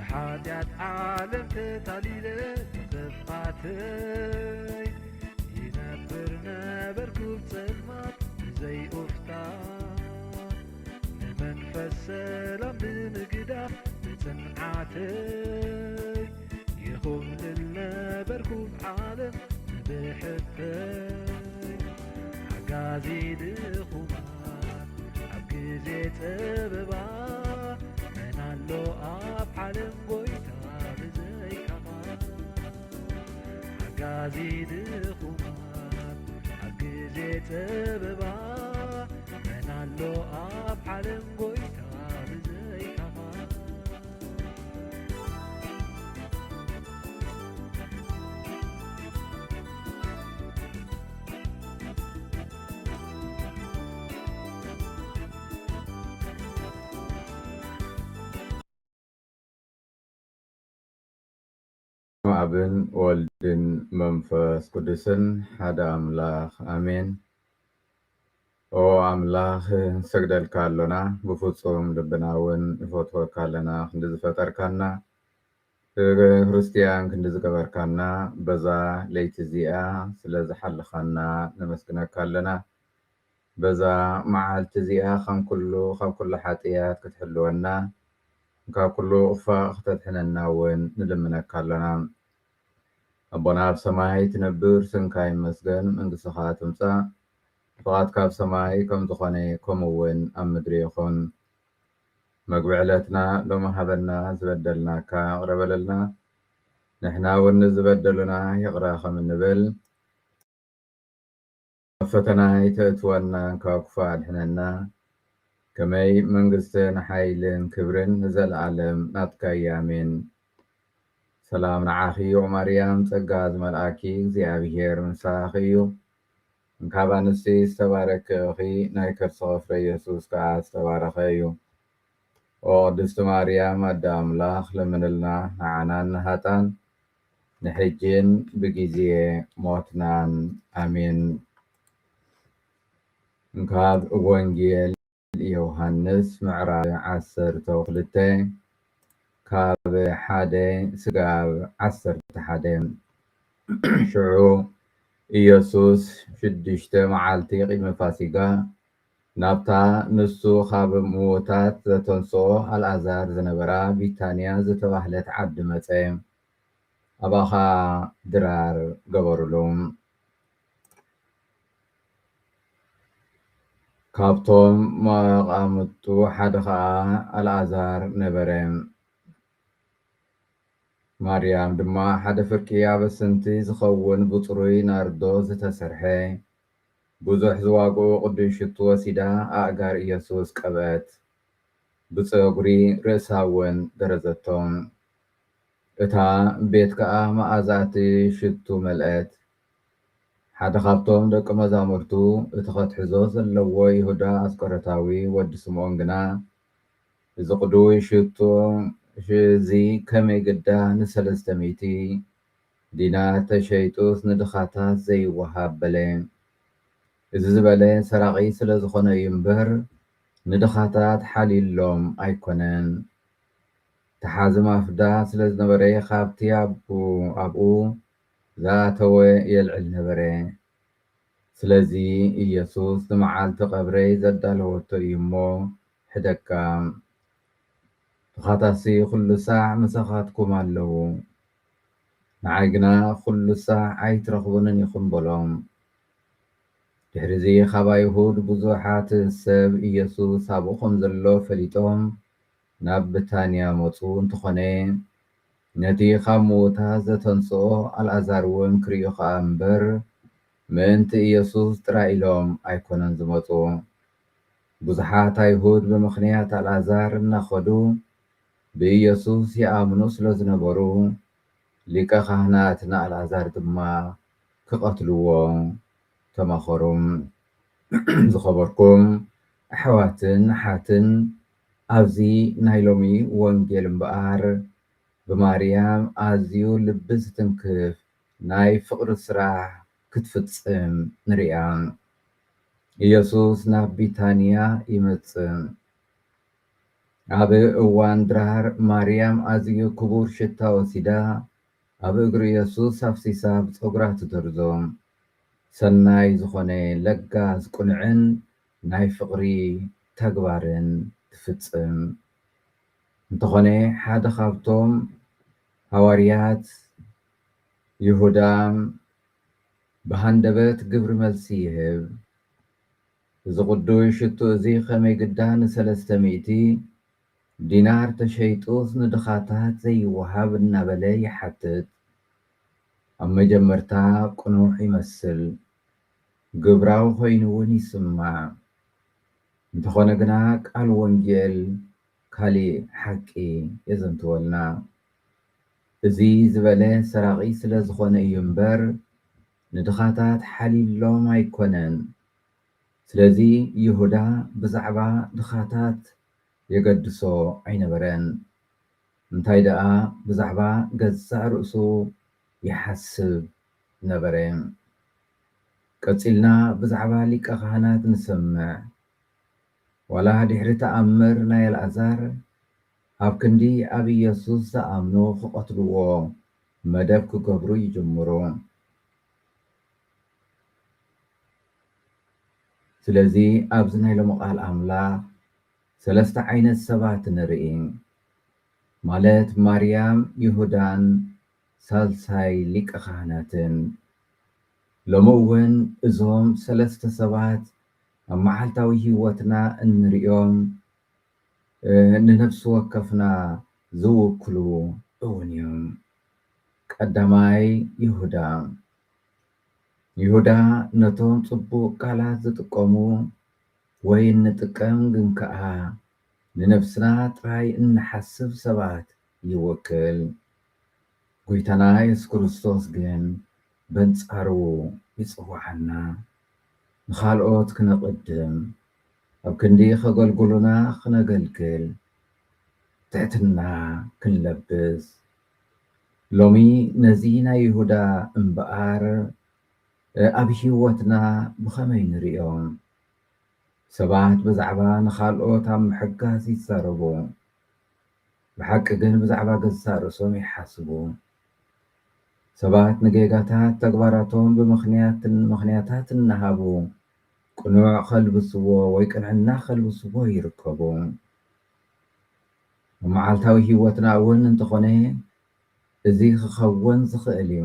بحاجات عالم تتاليل تفقاتي ينبرنا بركوب سلمات زي أفتان نمنفس سلام بمقداف بتنعاتي يخوم لنا بركوب عالم بحبي عقازي دخوما عقزي تببا منالو أب عالم قويتا بزي كمان عقازي دخوما عقزي تببا منالو أب عالم قويتا بزي كمان አብን ወልድን መንፈስ ቅዱስን ሓደ አምላኽ አሜን። ኦ አምላኽ ሰግደልካ አሎና ብፍጹም ልብና እውን ንፈትወካ ኣለና ክንዲ ዝፈጠርካና ክርስቲያን ክንዲ ዝገበርካና በዛ ለይቲ እዚኣ ስለ ዝሓልኻና ነመስግነካ ኣለና። በዛ መዓልቲ እዚኣ ካብ ኩሉ ሓጢያት ክትሕልወና ካብ ኩሉ እኽፋእ ክተድሕነና እውን ንልምነካ ኣለና። አቦና ኣብ ሰማይ ትነብር ስምካ ይመስገን፣ መንግስትኻ ትምጻእ፣ ፍቓድካ ኣብ ሰማይ ከም ዝኾነ ከምኡ እውን ኣብ ምድሪ ይኹን። መግቢ ዕለትና ሎሚ ሃበና፣ ዝበደልናካ ቅረበለልና፣ ንሕና እውን ዝበደሉና ይቕረ ከም እንብል፣ ኣብ ፈተና ይተእትወና ካብ ክፉእ ኣድሕነና። ከመይ መንግስትን ሓይልን ክብርን ንዘለዓለም ናትካ እዩ ኣሜን። ሰላም ንዓኺ እዩ ማርያም፣ ጸጋ ዝመልአኪ እግዚኣብሔር ምሳኺ እዩ። ካብ ኣንስቲ ዝተባረክ ኢኺ፣ ናይ ከርሰ ፍሬ ኢየሱስ ከዓ ዝተባረኸ እዩ። ኦ ቅድስቲ ማርያም ኣደ ኣምላኽ ለምንልና ንዓናን ንሃጣን ንሕጅን ብጊዜ ሞትናን ኣሜን። ካብ ወንጌል ዮሃንስ ምዕራፍ 12 ካብ 1-11 ሽዑ ኢየሱስ 6 መዓልቲ ቅድሚ ፋሲጋ ናብታ ንሱ ካብ ምዉታት ዘተንስኦ ኣልዓዛር ዝነበራ ቢታንያ ዝተባህለት ዓዲ መፀ። ኣባኻ ድራር ገበሩሉ። ካብቶም መቃምቱ ሓደ ከዓ ኣልዓዛር ነበረ። ማርያም ድማ ሓደ ፍርቂ ኣበስንቲ ዝኸውን ብፅሩይ ናርዶ ዝተሰርሐ ብዙሕ ዝዋግኡ ቅዱስ ሽቱ ወሲዳ ኣእጋር ኢየሱስ ቀብአት፣ ብፀጉሪ ርእሳ እውን ደረዘቶም። እታ ቤት ከዓ መኣዛቲ ሽቱ መልአት። ሓደ ካብቶም ደቂ መዛሙርቱ እቲ ከትሕዞ ዘለዎ ይሁዳ ኣስቆሮታዊ ወዲ ስምዖን ግና እዚ ቅዱስ ሽቶ እዚ ከመይ ግዳ ን300 ዲናር ተሸይጡስ ንድኻታት ዘይወሃብ በለ። እዚ ዝበለ ሰራቂ ስለ ዝኾነ እዩ እምበር ንድኻታት ሓሊሎም ኣይኮነን። ተሓዚ ማፍዳ ስለ ዝነበረ ካብቲ ኣብኡ ዝኣተወ የልዕል ነበረ። ስለዚ ኢየሱስ ንመዓልቲ ቀብረይ ዘዳለወቶ እዩ እሞ ሕደጋ ድኻታሲ ኩሉ ሳዕ ምሳኻትኩም ኣለዉ፣ ንዓይ ግና ኩሉ ሳዕ ኣይትረኽቡንን ኢኹም በሎም። ድሕሪዚ ካብ ኣይሁድ ብዙሓት ሰብ ኢየሱስ ኣብኡ ከም ዘሎ ፈሊጦም ናብ ብታንያ መፁ። እንተኾነ ነቲ ካብ ምዉታት ዘተንስኦ ኣልዓዛር እውን ክሪኡ ከዓ እምበር ምእንቲ ኢየሱስ ጥራይ ኢሎም ኣይኮነን ዝመፁ። ብዙሓት ኣይሁድ ብምኽንያት ኣልዓዛር እናኸዱ ብኢየሱስ ይኣምኑ ስለ ዝነበሩ ሊቀ ካህናት ንኣልዓዛር ድማ ክቐትልዎ ተማኸሩ። ዝኸበርኩም ኣሕዋትን ሓትን ኣብዚ ናይ ሎሚ ወንጌል እምበኣር ብማርያም ኣዝዩ ልቢ ዝትንክፍ ናይ ፍቅሪ ስራሕ ክትፍጽም ንሪኣ። ኢየሱስ ናብ ቢታንያ ይመጽእ። ኣብ እዋን ድራር ማርያም ኣዝዩ ክቡር ሽታ ወሲዳ ኣብ እግሪ ኢየሱስ ኣፍሲሳ ብፀጉራ ትድርዞም ሰናይ ዝኾነ ለጋስ ቁንዕን ናይ ፍቕሪ ተግባርን ትፍጽም እንተኾነ ሓደ ካብቶም ሃዋርያት ይሁዳ ብሃንደበት ግብሪ መልሲ ይህብ እዚ ቅዱስ ሽቱ እዚ ከመይ ግዳን 300 ዲናር ተሸይጡስ ንድኻታት ዘይወሃብ እናበለ ይሓትት ኣብ መጀመርታ ቁኑዕ ይመስል ግብራዊ ኮይኑ እውን ይስማዕ እንተኾነ ግና ቃል ወንጌል ካሊእ ሓቂ የዘንትወልና እዚ ዝበለ ሰራቂ ስለ ዝኾነ እዩ እምበር ንድኻታት ሓሊሎም ኣይኮነን ስለዚ ይሁዳ ብዛዕባ ድኻታት የገድሶ ኣይነበረን እንታይ ደኣ ብዛዕባ ገዛእ ርእሱ ይሓስብ ነበረ ቀፂልና ብዛዕባ ሊቀ ካህናት ንሰምዕ ዋላ ድሕሪ ተኣምር ናይ ኣልዓዛር ኣብ ክንዲ ኣብ ኢየሱስ ዝኣምኑ ክቐትልዎ መደብ ክገብሩ ይጅምሩ ስለዚ ኣብዚ ናይ ሎሚ ቃል ኣምላኽ 3 ዓይነት ሰባት ንርኢ ማለት ማርያም ይሁዳን ሳልሳይ ሊቀ ካህናትን ሎሚ እውን እዞም 3 ሰባት ኣብ መዓልታዊ ሂወትና እንሪኦም ንነፍሲ ወከፍና ዝውክሉ እውን እዮም ቀዳማይ ይሁዳ ነቶም ፅቡቅ ቃላት ዝጥቀሙ ወይ እንጥቀም ግን ከዓ ንነፍስና ጥራይ እንሓስብ ሰባት ይወክል ጎይታና ኢየሱስ ክርስቶስ ግን በንፃሩ ይፅዋዓና ንኻልኦት ክነቅድም ኣብ ክንዲ ከገልግሉና ክነገልግል ትሕትና ክንለብስ ሎሚ ነዚ ናይ ይሁዳ እምበኣር ኣብ ሂወትና ብኸመይ ንሪኦም ሰባት ብዛዕባ ንኻልኦት ኣብ ምሕጋዝ ይዛረቡ ብሓቂ ግን ብዛዕባ ገዛእ ርእሶም ይሓስቡ ሰባት ንጌጋታት ተግባራቶም ብምኽንያታት እናሃቡ ቅኑዕ ከልብስዎ ወይ ቅንዕና ከልብስዎ ይርከቡ መዓልታዊ ሂወትና እውን እንተኾነ እዚ ክኸውን ዝኽእል እዩ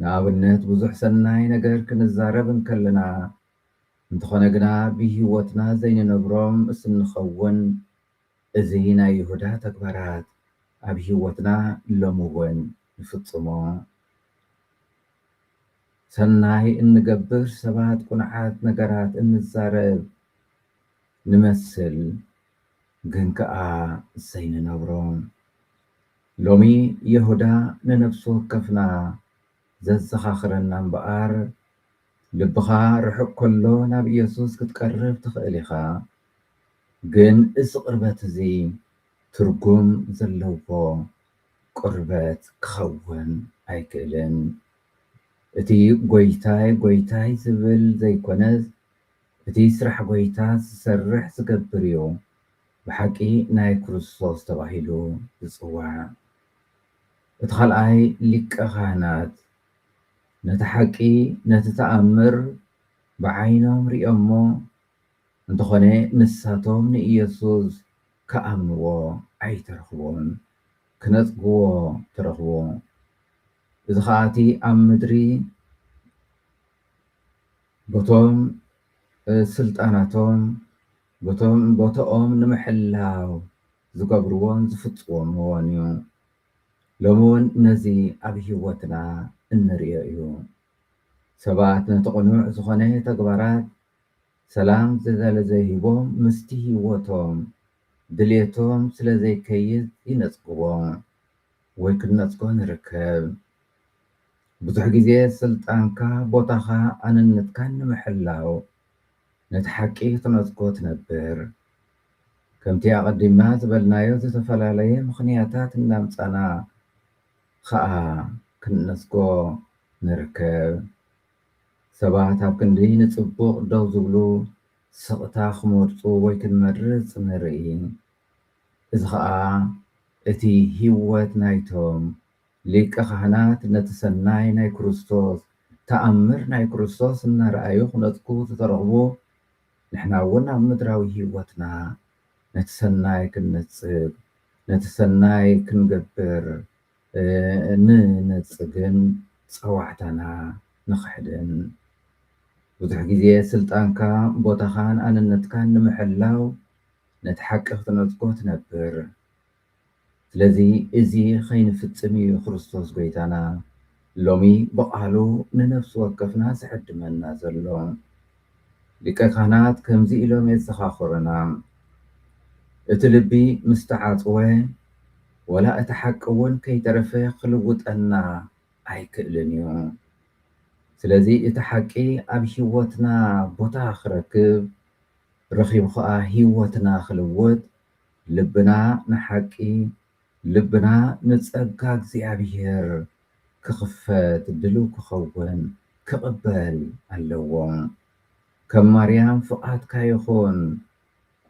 ንኣብነት ብዙሕ ሰናይ ነገር ክንዛረብ ከለና እንተኾነ ግና ብሂወትና ዘይንነብሮም እስንኸውን እዚ ናይ ይሁዳ ተግባራት ኣብ ሂወትና ሎሚ እውን ንፍፅሞ ሰናይ እንገብር ሰባት ቁኑዓት ነገራት እንዛረብ ንመስል ግን ከዓ ዘይንነብሮም ሎሚ ይሁዳ ንነፍሱ ወከፍና ዘዘኻኽረና እምበኣር ልብኻ ርሑቕ ከሎ ናብ ኢየሱስ ክትቀርብ ትኽእል ኢኻ ግን እዚ ቅርበት እዚ ትርጉም ዘለዎ ቁርበት ክኸውን ኣይክእልን እቲ ጎይታይ ዝብል ዘይኮነስ እቲ ስራሕ ጎይታ ዝሰርሕ ዝገብር እዩ ብሓቂ ናይ ክርስቶስ ተባሂሉ ዝፅዋዕ እቲ ካልኣይ ሊቀ ካህናት ነቲ ሓቂ ነቲ ተኣምር ብዓይኖም ሪኦሞ እንተኾነ ንሳቶም ንኢየሱስ ከኣምንዎ ኣይተረኽቦን ክነፅግዎ ተረኽቦ እዚ ከኣቲ ኣብ ምድሪ ቦቶም ስልጣናቶም ቦቶኦም ንምሕላው ዝገብርዎን ዝፍፅምዎን እዩ ሎሚ እውን ነዚ ኣብ ሂወትና እንሪኦ እዩ ሰባት ነቲ ቅኑዕ ዝኾነ ተግባራት ሰላም ዘይሂቦም ምስቲ ሂወቶም ድሌቶም ስለ ዘይከይድ ይነፅግዎም ወይ ክነፅጎ ንርከብ ብዙሕ ግዜ ስልጣንካ ቦታኻ ኣንነትካ ንምሕላው ነቲ ሓቂ ክነፅጎ ትነብር ከምቲ ኣቐዲምና ዝበልናዮ ዝተፈላለየ ምኽንያታት እናምፃና ከዓ ክንነፅጎ ንርከብ ሰባት ኣብ ክንዲ ንፅቡቕ ደው ዝብሉ ስቕታ ክመርፁ ወይ ክንመርፅ ንርኢ እዚ ከዓ እቲ ህይወት ናይቶም ሊቀ ካህናት ነቲ ሰናይ ናይ ክርስቶስ ተኣምር ናይ ክርስቶስ እናረኣዩ ክነጥቁ ዝተረኽቡ ንሕና እውን ኣብ ምድራዊ ህይወትና ነቲ ሰናይ ክንነፅግ ነቲ ሰናይ ክንገብር ንነፅግን ፀዋዕታና ንኽሕድን ብዙሕ ግዜ ስልጣንካ ቦታኻን ኣንነትካን ንምሕላው ነቲ ሓቂ ክትነፅጎ ትነብር። ስለዚ እዚ ከይንፍፅም እዩ ክርስቶስ ጎይታና ሎሚ ብቓሉ ንነፍሲ ወከፍና ዝዕድመና ዘሎ። ሊቀ ካህናት ከምዚ ኢሎም የዘኻኽሩና እቲ ልቢ ምስ ተዓፅወ ወላ እቲ ሓቂ እውን ከይተረፈ ክልውጠና ኣይክእልን እዩ። ስለዚ እቲ ሓቂ ኣብ ሂወትና ቦታ ክረክብ ረኺቡ ከዓ ሂወትና ክልውጥ ልብና ንሓቂ ልብና ንፀጋ እግዚኣብሔር ክኽፈት ድልው ክኸውን ክቕበል ኣለዎ። ከም ማርያም ፍቓድካ ይኹን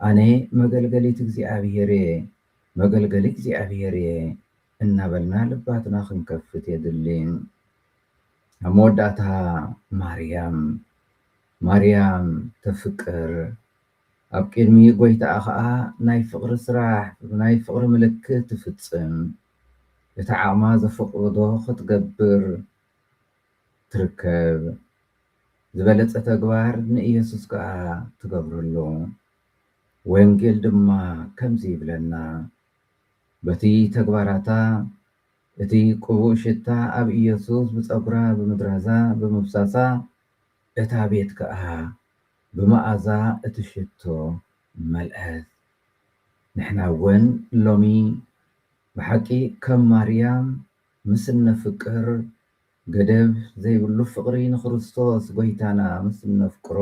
ኣነ መገልገሊት እግዚኣብሔር እየ መገልገሊ እግዚኣብሔር እየ እናበልና ልባትና ክንከፍት የድሊ። ኣብ መወዳእታ ማርያም ተፍቅር ኣብ ቅድሚ ጎይታኣ ከዓ ናይ ፍቕሪ ስራሕ ናይ ፍቕሪ ምልክት ትፍፅም እቲ ዓቕማ ዘፈቕዶ ክትገብር ትርከብ። ዝበለፀ ተግባር ንኢየሱስ ከዓ ትገብረሉ። ወንጌል ድማ ከምዚ ይብለና በቲ ተግባራታ እቲ ቅቡእ ሽታ ኣብ ኢየሱስ ብፀጉራ ብምድራዛ ብምፍሳሳ እታ ቤት ከዓ ብመዓዛ እቲ ሽቶ መልአት። ንሕና እውን ሎሚ ብሓቂ ከም ማርያም ምስ ነፍቅር ገደብ ዘይብሉ ፍቕሪ ንክርስቶስ ጎይታና ምስ ነፍቅሮ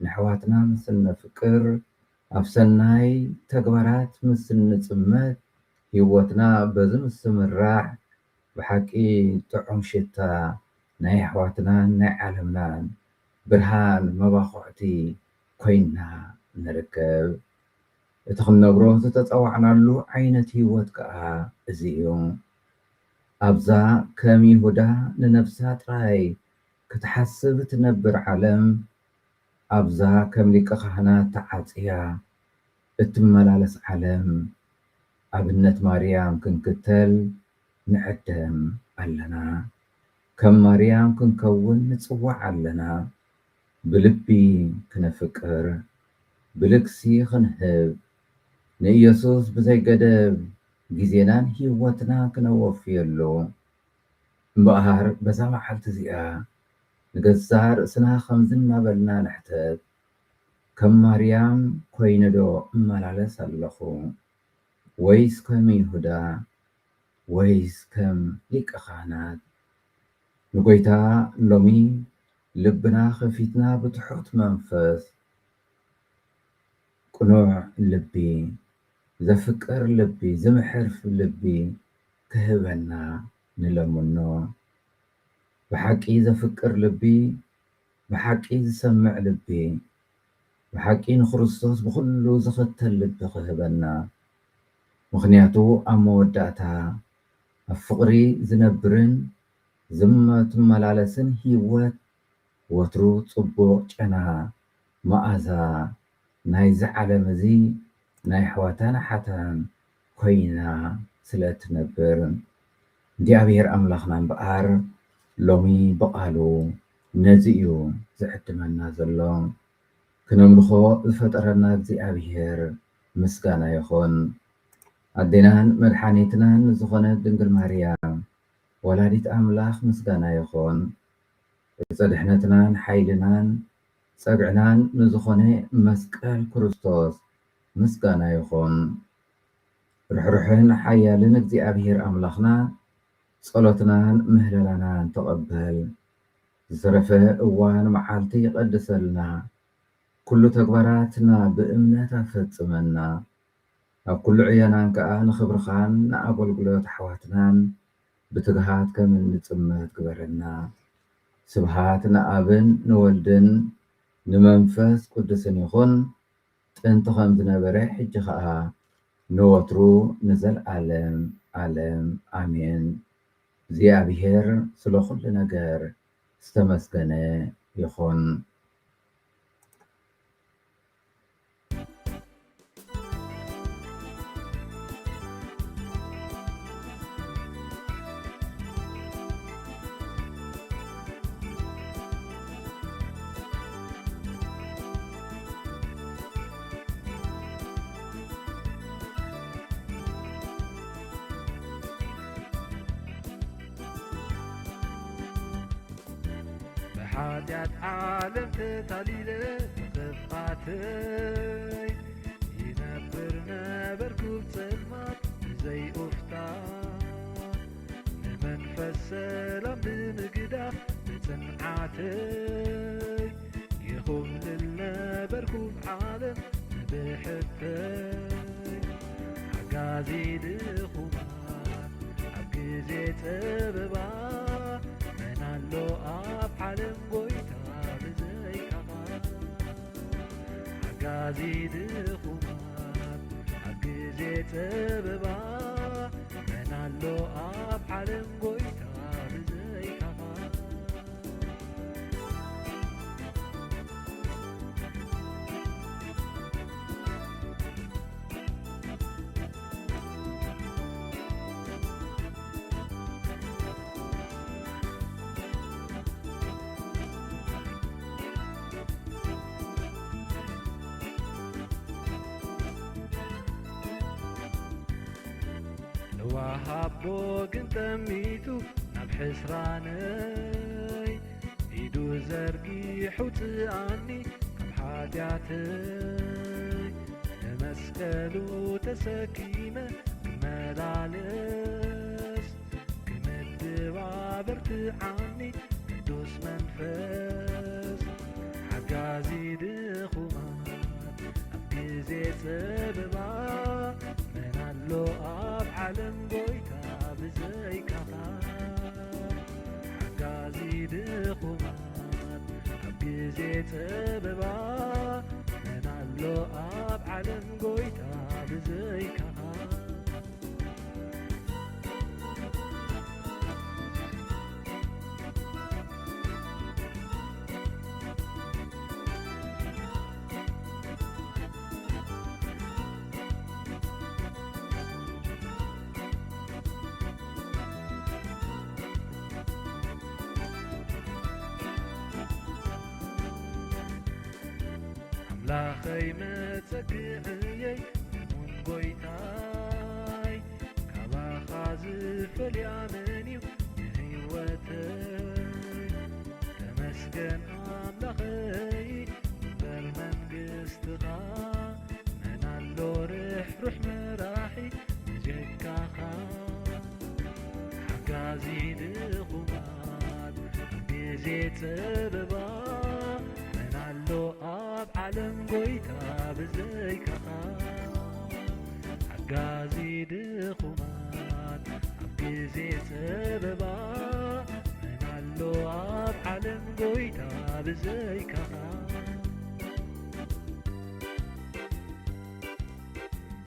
ንኣሕዋትና ምስ ነፍቅር ኣብ ሰናይ ተግባራት ምስ ንፅመት ሂወትና በዚ ምስ ምራሕ ብሓቂ ጥዑም ሽታ ናይ ኣሕዋትናን ናይ ዓለምናን ብርሃን መባኹዕቲ ኮይና ንርከብ። እቲ ክንነብሮ ዝተፀዋዕናሉ ዓይነት ሂወት ከዓ እዚ እዩ። ኣብዛ ከም ይሁዳ ንነፍሳ ጥራይ ክትሓስብ ትነብር ዓለም ኣብዛ ከም ሊቀ ካህናት ተዓፅያ እትመላለስ ዓለም ኣብነት ማርያም ክንክተል ንዕደም ኣለና። ከም ማርያም ክንከውን ንፅዋዕ ኣለና። ብልቢ ክነፍቅር ብልክሲ ክንህብ ንኢየሱስ ብዘይገደብ ግዜናን ሂወትና ክነወፍየሉ እምበኣር በዛ መዓልቲ እዚኣ ንገዛ ርእስና ከምዚ እናበልና ንሕተት ከም ማርያም ኮይኑ ዶ እመላለስ ኣለኹ ወይስ ከም ይሁዳ ወይስ ከም ሊቀ ካህናት? ንጎይታ ሎሚ ልብና ከፊትና ብትሑት መንፈስ ቁኑዕ ልቢ ዘፍቅር ልቢ ዝምሕርፍ ልቢ ክህበና ንለምኖ። ብሓቂ ዘፍቅር ልቢ ብሓቂ ዝሰምዕ ልቢ ብሓቂ ንክርስቶስ ብኩሉ ዝኽተል ልቢ ክህበና። ምክንያቱ ኣብ መወዳእታ ኣብ ፍቕሪ ዝነብርን ዝመላለስን ሂወት ወትሩ ፅቡቕ ጨና መዓዛ ናይዚ ዓለም እዚ ናይ ኣሕዋታን ሓታን ኮይና ስለ እትነብር እግዚኣብሔር ኣምላኽና እምበኣር ሎሚ ብቓሉ ነዚ እዩ ዝዕድመና ዘሎ። ክነምልኾ ዝፈጠረና እግዚኣብሔር ምስጋና ይኹን። ኣዴናን መድሓኒትናን ዝኾነት ድንግል ማርያም ወላዲት ኣምላኽ ምስጋና ይኹን። ፀድሕነትናን ሓይልናን ፀግዕናን ንዝኾነ መስቀል ክርስቶስ ምስጋና ይኹን። ርሕሩሕን ሓያልን እግዚኣብሔር ኣምላኽና ጸሎትናን ምህለላናን ተቐበል። ዝሰረፈ እዋን መዓልቲ ይቐድሰልና ኩሉ ተግባራትና ብእምነት ኣፈጽመና። ኣብ ኩሉ ዕያናን ከዓ ንኽብርኻን ንኣገልግሎት ኣሕዋትናን ብትግሃት ከም እንጽመት ግበረና። ስብሃት ንኣብን ንወልድን ንመንፈስ ቅዱስን ይኹን ጥንቲ ከም ዝነበረ ሕጂ ከዓ ንወትሩ ንዘለዓለም ዓለም ኣሜን። እግዚኣብሔር ስለ ኩሉ ነገር ዝተመስገነ ይኹን። بحاجات عالم تتاليل تخفاتي ينبر نبركوب صلمات زي أفتان نمنفس سلام بمقداف بصنعاتي يخوم لنا بركوب عالم بحتي حقازي دخومان حقزي تببان منالو أب عالم قويتا بزيكما حقازي دخومان حقزي تببا منالو أب عالم قويتا بزيكما وهابو كنت ميتو ناب حسراني ايدو زرقي حوتي عني كم حاجاتي مسكلو تسكيمة ملالس كمدوا برت عني قدوس منفس حقازي دخومان أبدي زيت سببا منالو أب عالم قويتا بزيكما حقازي دخومان أبدي زيت سببا منالو أب عالم قويتا بزيكما أملاخي متسقعي من قويتاي كابا خازف اليامني هيوتي تمسكن أملاخي بالمنقستخا منالو روح مراحي جكاخا حقازي دخومان بيزيت سببا منالو أب عالم قويتا بزيكا حقازي دخومان أبقزي سببا منالو أب عالم قويتا بزيكا